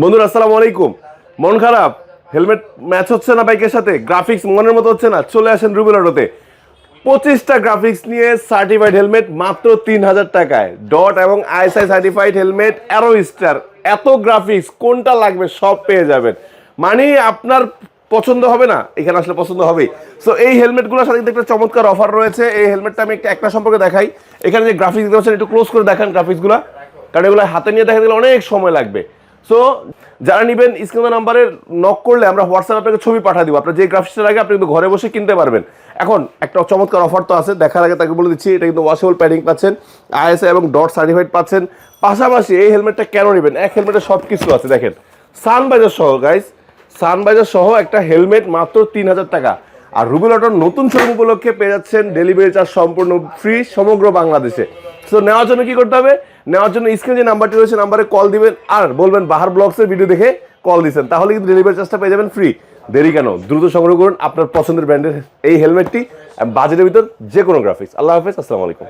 বন্ধুরা আসসালামু আলাইকুম। মন খারাপ, হেলমেট ম্যাচ হচ্ছে না বাইকের সাথে, গ্রাফিক্স মনের মতো হচ্ছে না, চলে আসেন রুবেল অটোতে। 25টা গ্রাফিক্স নিয়ে সার্টিফাইড হেলমেট মাত্র 3000 টাকায়। ডট এবং ISI certified helmet, arrow star, এত গ্রাফিক্স কোনটা লাগবে সব পেয়ে যাবেন। মানে আপনার পছন্দ হবে না, এখানে আসলে পছন্দ হবেই। সো এই হেলমেটগুলোর সাথে কিন্তু একটা চমৎকার অফার রয়েছে। এই হেলমেটটা আমি একটা সম্পর্কে দেখাই। এখানে যে গ্রাফিক্স দেখতে পাচ্ছেন, একটু ক্লোজ করে দেখান গ্রাফিক্সগুলো, কারণ এগুলো হাতে নিয়ে দেখা গেলে অনেক সময় লাগবে। সো যারা নেবেন স্ক্রিনের নাম্বারে নক করলে আমরা হোয়াটসঅ্যাপ আপনাকে ছবি পাঠিয়ে দিব। আপনার যে গ্রাফিক্সটা লাগে আপনি কিন্তু ঘরে বসে কিনতে পারবেন। এখন একটা চমৎকার অফার তো আছে, দেখার আগে তাকে বলে দিচ্ছি, এটা কিন্তু ওয়াশেবল প্যাডিং পাচ্ছেন, আইএসআই এবং ডট সার্টিফাইড পাচ্ছেন। পাশাপাশি এই হেলমেটটা কেন নেবেন, এক হেলমেটে সব কিছু আছে। দেখেন সানভাইজার সহ গাইস, সানভাইজার সহ একটা হেলমেট মাত্র 3000 টাকা। আর রুবেল অটোর নতুন শোরুম উপলক্ষে পেয়ে যাচ্ছেন ডেলিভারি চার্জ সম্পূর্ণ ফ্রি সমগ্র বাংলাদেশে। সো নেওয়ার জন্য কি করতে হবে, নেওয়ার জন্য স্ক্রিনে যে নাম্বারটি রয়েছে নাম্বারে কল দিবেন আর বলবেন বাহার ব্লগসের ভিডিও দেখে কল দিয়েছেন, তাহলে কিন্তু ডেলিভারি চার্জটা পেয়ে যাবেন ফ্রি। দেরি কেন, দ্রুত সংগ্রহ করুন আপনার পছন্দের ব্র্যান্ডের এই হেলমেটটি বাজেটের ভিতর, যে কোনো গ্রাফিক্স। আল্লাহ হাফেজ, আসসালামু আলাইকুম।